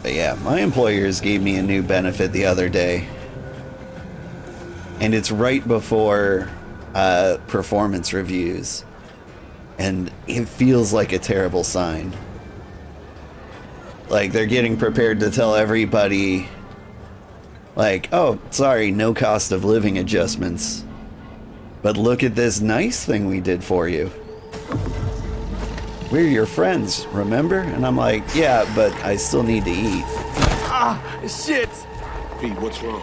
But yeah, my employers gave me a new benefit the other day. And it's right before performance reviews. And it feels like a terrible sign. Like, they're getting prepared to tell everybody, like, oh, sorry, no cost of living adjustments. But look at this nice thing we did for you. We're your friends, remember? And I'm like, yeah, but I still need to eat. Ah, shit! Pete, what's wrong?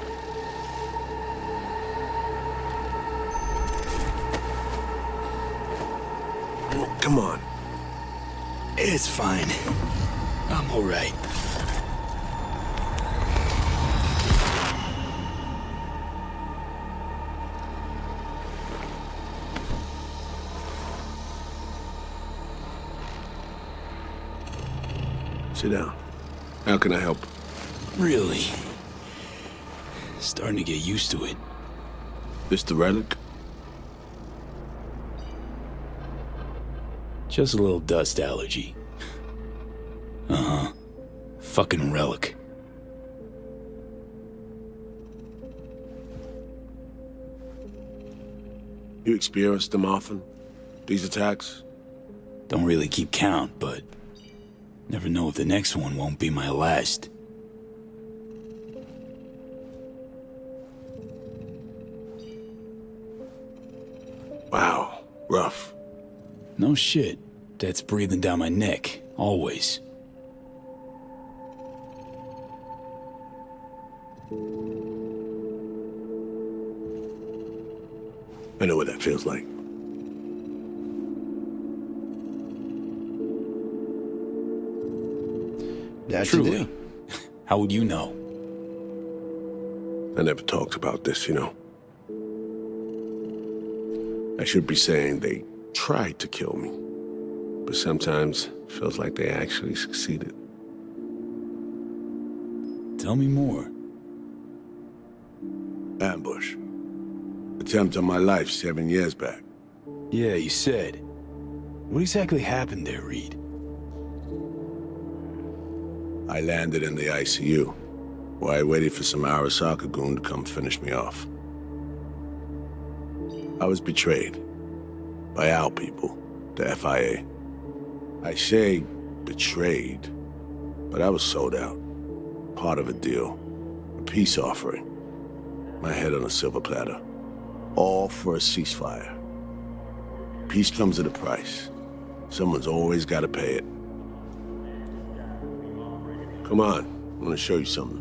Come on. It's fine. I'm alright. Sit down. How can I help? Really? Starting to get used to it. This the relic? Just a little dust allergy. Uh-huh. Fucking relic. You experience them often? These attacks? Don't really keep count, but never know if the next one won't be my last. Wow, rough. No shit. That's breathing down my neck, always. I know what that feels like. That Truly. you do. How would you know? I never talked about this, you know. I should be saying they tried to kill me, but sometimes it feels like they actually succeeded. Tell me more. Ambush. Attempt on my life 7 years back. Yeah, you said. What exactly happened there, Reed? I landed in the ICU, where I waited for some Arasaka goon to come finish me off. I was betrayed by our people, the FIA. I say betrayed, but I was sold out. Part of a deal, a peace offering. My head on a silver platter. All for a ceasefire. Peace comes at a price. Someone's always got to pay it. Come on, I want to show you something.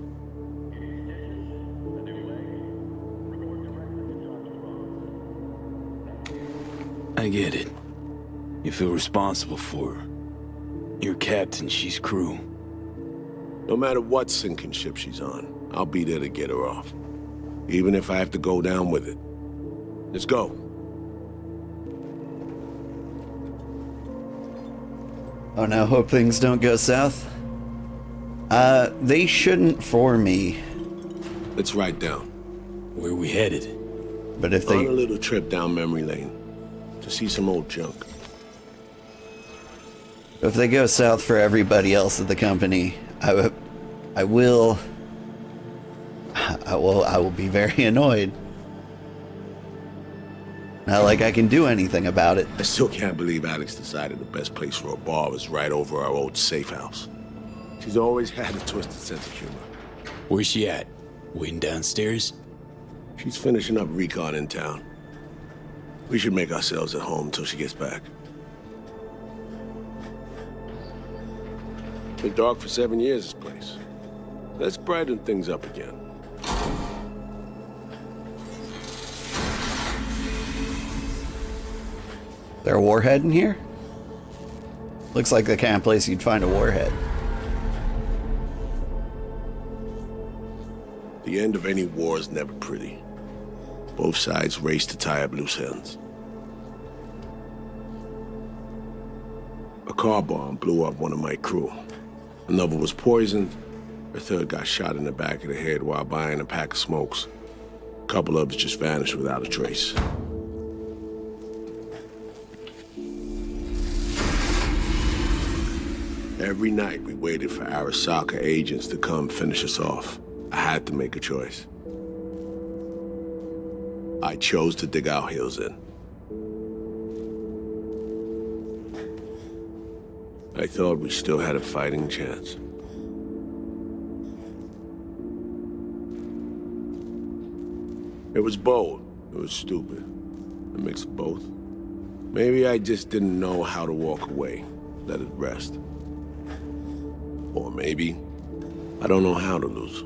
I get it. You feel responsible for her. Your captain, she's crew. No matter what sinking ship she's on, I'll be there to get her off. Even if I have to go down with it. Let's go. Oh no, hope things don't go south. They shouldn't for me. Let's ride down. Where we headed? But if On they... a little trip down memory lane. To see some old junk. If they go south for everybody else at the company, I will be very annoyed. Not like I can do anything about it. I still can't believe Alex decided the best place for a bar was right over our old safe house. She's always had a twisted sense of humor. Where's she at? Waiting downstairs? She's finishing up recon in town. We should make ourselves at home until she gets back. Been dark for 7 years, this place. Let's brighten things up again. There a warhead in here? Looks like the kind of place you'd find a warhead. The end of any war is never pretty. Both sides race to tie up loose ends. A car bomb blew up one of my crew. Another was poisoned. A third got shot in the back of the head while buying a pack of smokes. A couple others just vanished without a trace. Every night we waited for Arasaka agents to come finish us off. I had to make a choice. I chose to dig our heels in. I thought we still had a fighting chance. It was bold. It was stupid. A mix of both. Maybe I just didn't know how to walk away, let it rest. Or maybe I don't know how to lose.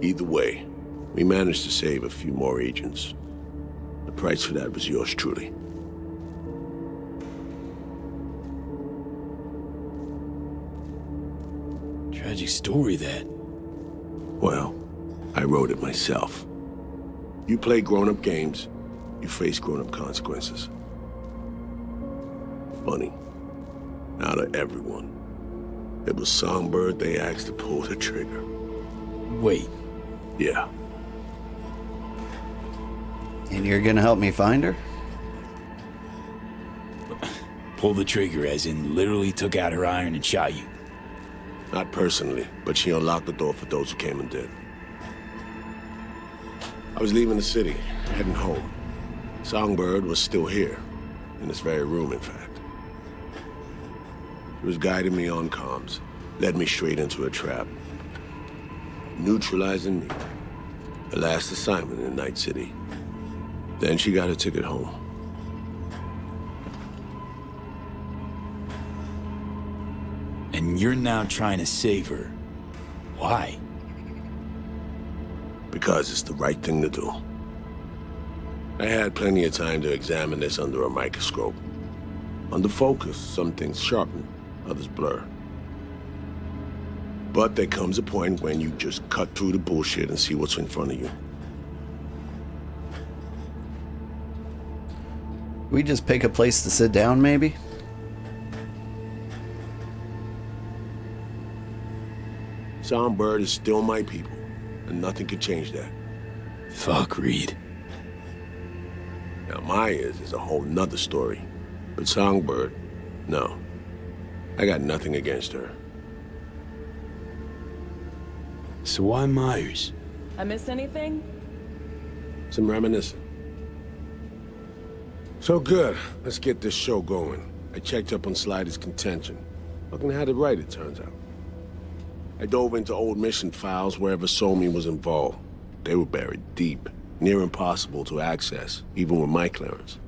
Either way, we managed to save a few more agents. The price for that was yours truly. Tragic story, that. Well, I wrote it myself. You play grown-up games, you face grown-up consequences. Funny. Out of everyone, it was Songbird they asked to pull the trigger. Wait. Yeah. And you're gonna help me find her? Pull the trigger, as in literally took out her iron and shot you. Not personally, but she unlocked the door for those who came and did. I was leaving the city, heading home. Songbird was still here, in this very room, in fact. She was guiding me on comms, led me straight into a trap. Neutralizing me. Her last assignment in Night City. Then she got a ticket home. And you're now trying to save her. Why? Because it's the right thing to do. I had plenty of time to examine this under a microscope. Under focus, some things sharpen, others blur. But there comes a point when you just cut through the bullshit and see what's in front of you. We just pick a place to sit down, maybe? Songbird is still my people, and nothing could change that. Fuck, Reed. Now, Myers is a whole nother story. But Songbird, no. I got nothing against her. So why Myers? I miss anything? Some reminiscing. So good. Let's get this show going. I checked up on Slider's contention. Fucking had it right, it turns out. I dove into old mission files wherever Somi was involved. They were buried deep, near impossible to access, even with my clearance.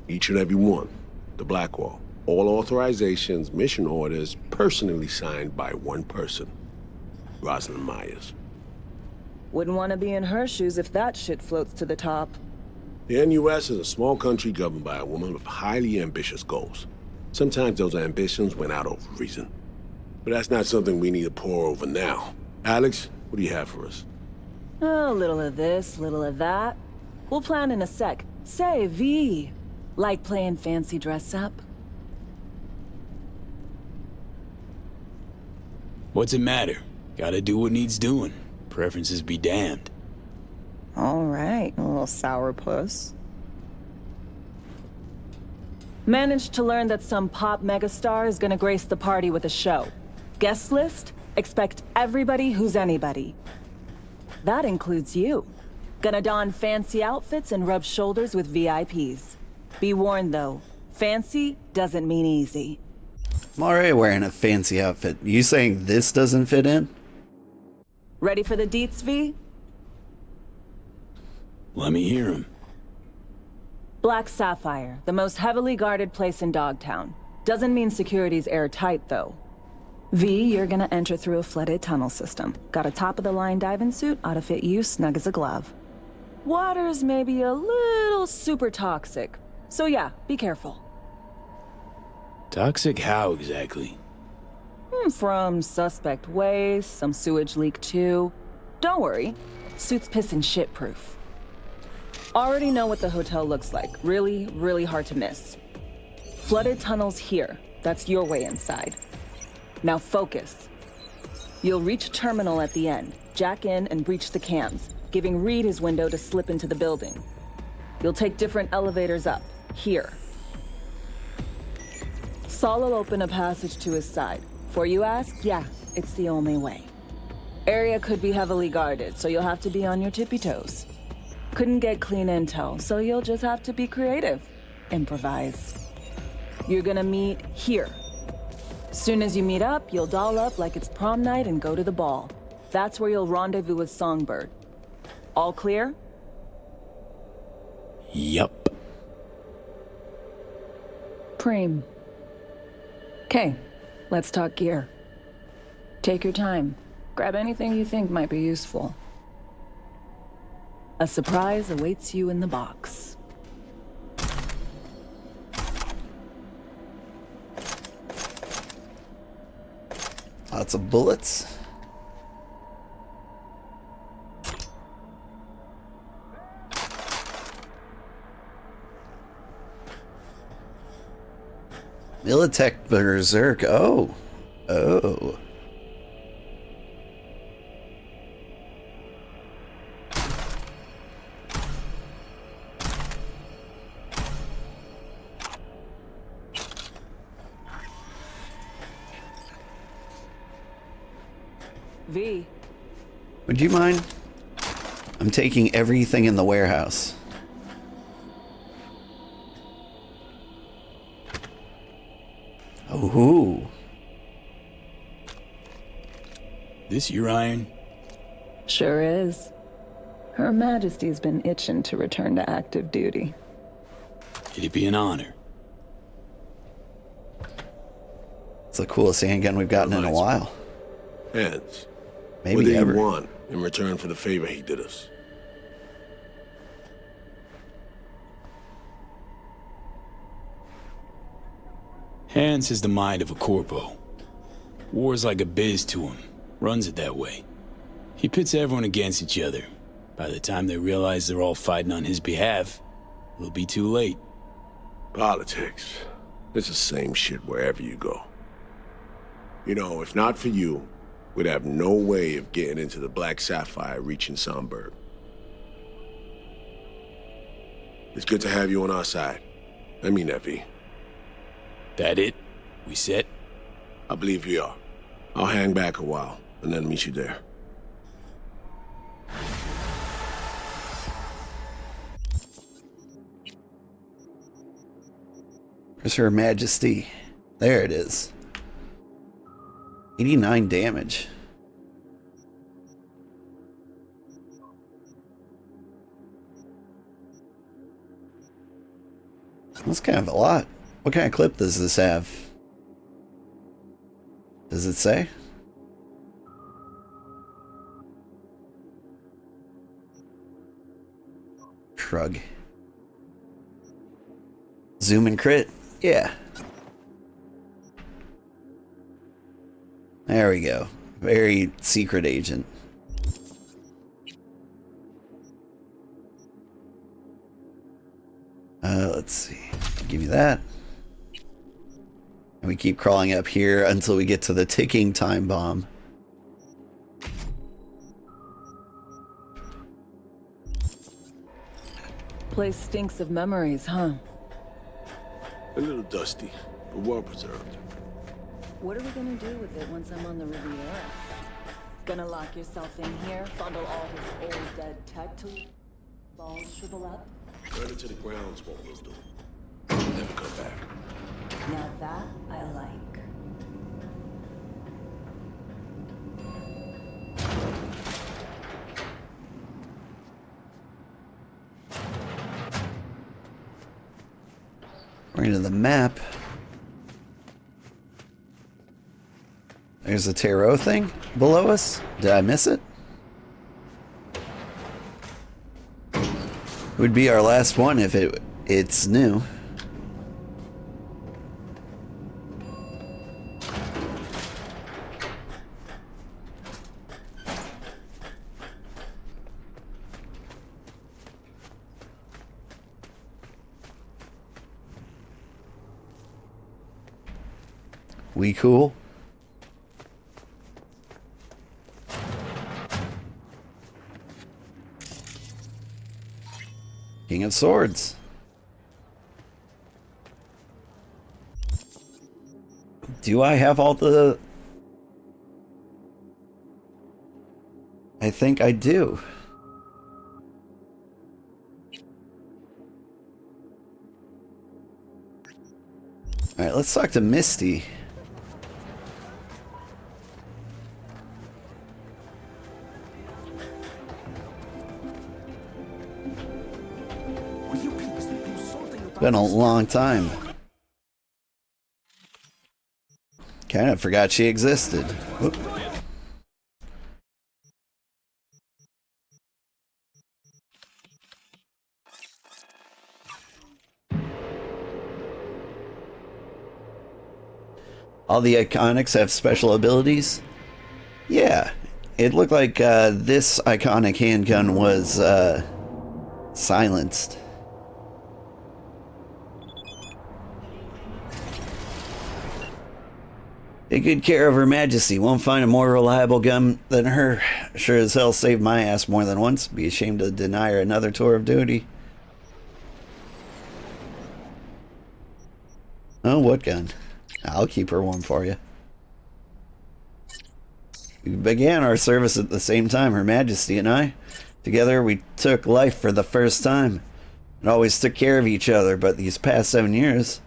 Each and every one. The Blackwall. All authorizations, mission orders, personally signed by one person. Rosalind Myers. Wouldn't want to be in her shoes if that shit floats to the top. The NUS is a small country governed by a woman with highly ambitious goals. Sometimes those ambitions went out of reason. But that's not something we need to pour over now. Alex, what do you have for us? A little of this, little of that. We'll plan in a sec. Say, V. Like playing fancy dress up? What's it matter? Gotta do what needs doing. Preferences be damned. All right, a little sourpuss. Managed to learn that some pop megastar is gonna grace the party with a show. Guest list? Expect everybody who's anybody. That includes you. Gonna don fancy outfits and rub shoulders with VIPs. Be warned though, fancy doesn't mean easy. I'm already wearing a fancy outfit. You saying this doesn't fit in? Ready for the deets, V? Let me hear him. Black Sapphire, the most heavily guarded place in Dogtown. Doesn't mean security's airtight, though. V, you're gonna enter through a flooded tunnel system. Got a top-of-the-line diving suit, ought to fit you snug as a glove. Water's maybe a little super toxic. So yeah, be careful. Toxic how exactly? From suspect waste, some sewage leak too. Don't worry, suit's piss and shit proof. Already know what the hotel looks like. Really, really hard to miss. Flooded tunnels here. That's your way inside. Now focus. You'll reach a terminal at the end, jack in and breach the cams, giving Reed his window to slip into the building. You'll take different elevators up, here. Saul will open a passage to his side. Before you ask, yeah, it's the only way. Area could be heavily guarded, so you'll have to be on your tippy toes. Couldn't get clean intel, so you'll just have to be creative. Improvise. You're gonna meet here. Soon as you meet up, you'll doll up like it's prom night and go to the ball. That's where you'll rendezvous with Songbird. All clear? Yup. Preem. Okay, let's talk gear. Take your time. Grab anything you think might be useful. A surprise awaits you in the box. Lots of bullets. Militech Berserk. Oh. Oh. V. Would you mind? I'm taking everything in the warehouse. Oh. This your iron? Sure is. Her Majesty's been itching to return to active duty. It'd be an honor. It's the coolest handgun we've gotten in a while. Heads. Maybe what did ever. he want in return for the favor he did us? Hans has the mind of a corpo. War's like a biz to him. Runs it that way. He pits everyone against each other. By the time they realize they're all fighting on his behalf, it'll be too late. Politics. It's the same shit wherever you go. You know, if not for you, we'd have no way of getting into the Black Sapphire reaching Songbird. It's good to have you on our side. I mean that, V. That it? We set? I believe we are. I'll hang back a while, and then meet you there. Where's Her Majesty? There it is. 89 damage. That's kind of a lot. What kind of clip does this have? Does it say? Shrug. Zoom and crit. Yeah. There we go. Very secret agent. Let's see. Give me that. And we keep crawling up here until we get to the ticking time bomb. Place stinks of memories, huh? A little dusty, but well preserved. What are we gonna do with it once I'm on the Riviera? Gonna lock yourself in here, fondle all his old dead tech till balls shrivel up? Burn it to the ground is what we'll do. Never come back. Now that I like. According to the map, there's a tarot thing below us. Did I miss it? It would be our last one if it's new. We cool? King of Swords. Do I have all the... I think I do. Alright, let's talk to Misty. Been a long time. Kind of forgot she existed. Whoop. All the iconics have special abilities? Yeah. It looked like this iconic handgun was silenced. Take good care of Her Majesty. Won't find a more reliable gun than her. Sure as hell saved my ass more than once. Be ashamed to deny her another tour of duty. Oh, what gun? I'll keep her warm for you. We began our service at the same time, Her Majesty and I. Together we took life for the first time. And always took care of each other, but these past 7 years,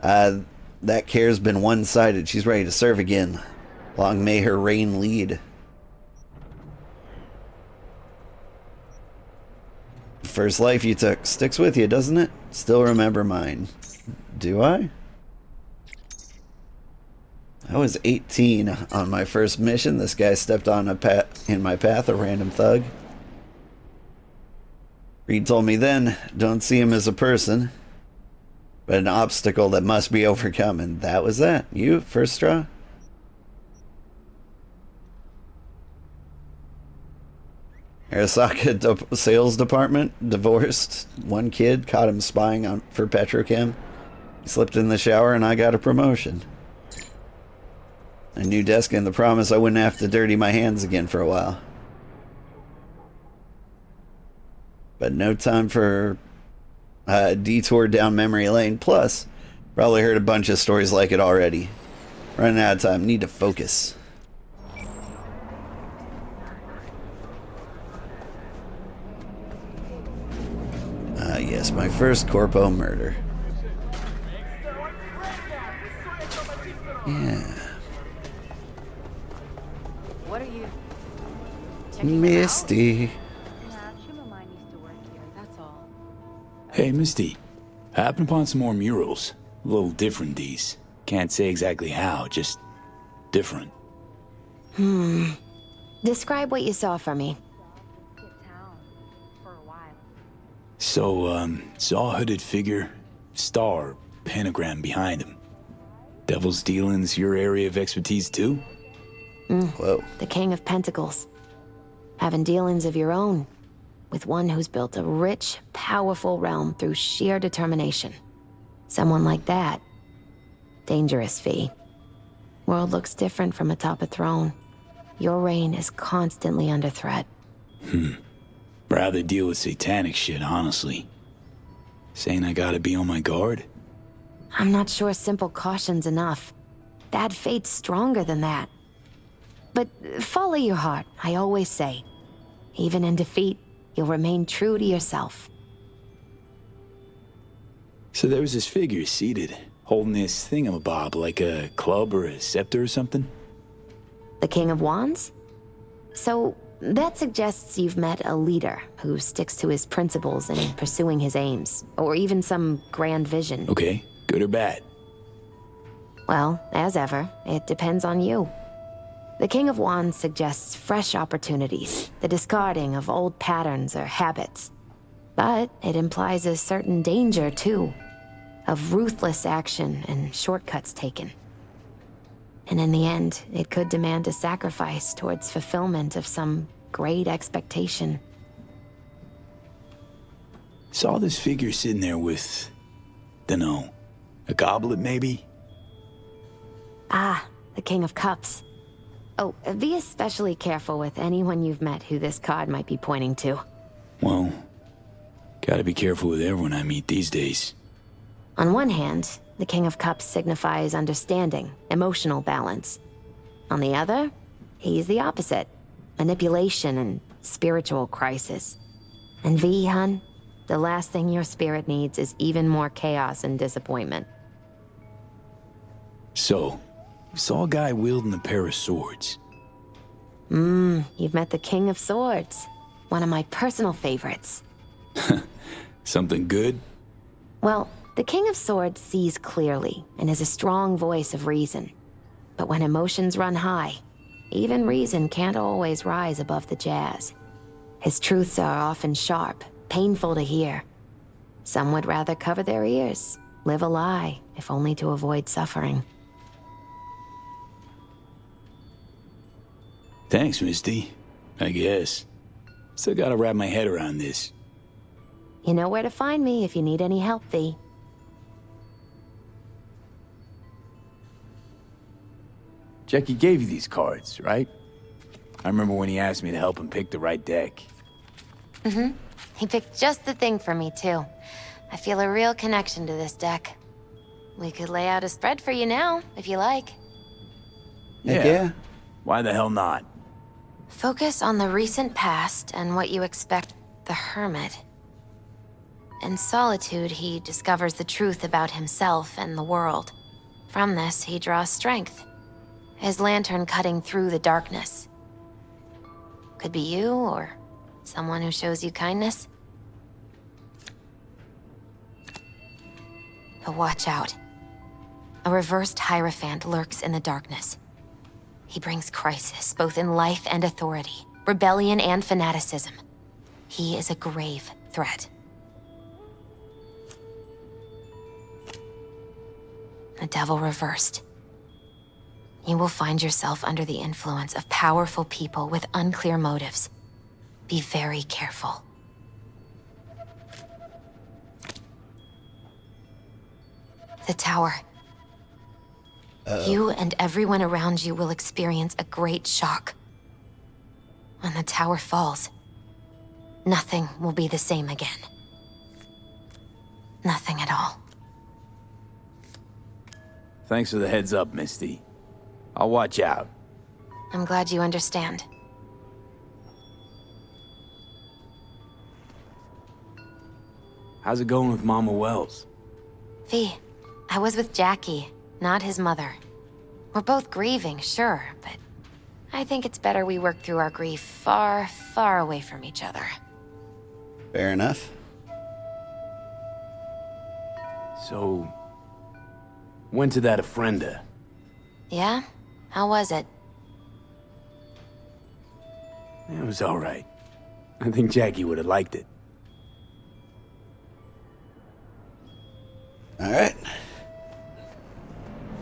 that care's been one-sided. She's ready to serve again. Long may her reign lead. First life you took sticks with you, doesn't it? Still remember mine. Do I? I was 18 on my first mission. This guy stepped on in my path, a random thug. Reed told me then, don't see him as a person, but an obstacle that must be overcome, and that was that. You, first straw? Arasaka sales department, divorced, 1 kid, caught him spying for Petrochem. He slipped in the shower and I got a promotion. A new desk and the promise I wouldn't have to dirty my hands again for a while. But no time for a detour down memory lane. Plus, probably heard a bunch of stories like it already. Running out of time. Need to focus. Yes, my first Corpo murder. Yeah. What are you? Misty. Hey, Misty. I happened upon some more murals. A little different, these. Can't say exactly how, just different. Describe what you saw for me. So, saw a hooded figure, star, pentagram behind him. Devil's dealings your area of expertise too? Whoa. The King of Pentacles. Having dealings of your own, with one who's built a rich, powerful realm through sheer determination. Someone like that. Dangerous, Fee. World looks different from atop a throne. Your reign is constantly under threat. Rather deal with satanic shit, honestly. Saying I gotta be on my guard? I'm not sure simple caution's enough. Bad fate's stronger than that. But follow your heart, I always say. Even in defeat, you'll remain true to yourself. So there was this figure seated, holding this thingamabob like a club or a scepter or something? The King of Wands? So, that suggests you've met a leader who sticks to his principles in pursuing his aims, or even some grand vision. Okay, good or bad? Well, as ever, it depends on you. The King of Wands suggests fresh opportunities, the discarding of old patterns or habits. But it implies a certain danger, too, of ruthless action and shortcuts taken. And in the end, it could demand a sacrifice towards fulfillment of some great expectation. Saw this figure sitting there with, dunno, a goblet maybe? Ah, the King of Cups. Oh, be especially careful with anyone you've met who this card might be pointing to. Well, gotta be careful with everyone I meet these days. On one hand, the King of Cups signifies understanding, emotional balance. On the other, he's the opposite, manipulation and spiritual crisis. And V, hun, the last thing your spirit needs is even more chaos and disappointment. So, you saw a guy wielding a pair of swords. You've met the King of Swords, one of my personal favorites. Something good? Well, the King of Swords sees clearly and is a strong voice of reason. But when emotions run high, even reason can't always rise above the jazz. His truths are often sharp, painful to hear. Some would rather cover their ears, live a lie, if only to avoid suffering. Thanks, Misty. I guess. Still gotta wrap my head around this. You know where to find me if you need any help, V. Jackie gave you these cards, right? I remember when he asked me to help him pick the right deck. He picked just the thing for me, too. I feel a real connection to this deck. We could lay out a spread for you now, if you like. Yeah. Why the hell not? Focus on the recent past and what you expect the Hermit. In solitude, he discovers the truth about himself and the world. From this, he draws strength. His lantern cutting through the darkness. Could be you, or someone who shows you kindness. But watch out. A reversed Hierophant lurks in the darkness. He brings crisis, both in life and authority, rebellion and fanaticism. He is a grave threat. The devil reversed. You will find yourself under the influence of powerful people with unclear motives. Be very careful. The tower. You and everyone around you will experience a great shock. When the tower falls, nothing will be the same again. Nothing at all. Thanks for the heads up, Misty. I'll watch out. I'm glad you understand. How's it going with Mama Wells? V, I was with Jackie, not his mother. We're both grieving, sure, but I think it's better we work through our grief far, far away from each other. Fair enough. So, went to that ofrenda. Yeah? How was it? It was all right. I think Jackie would have liked it. All right.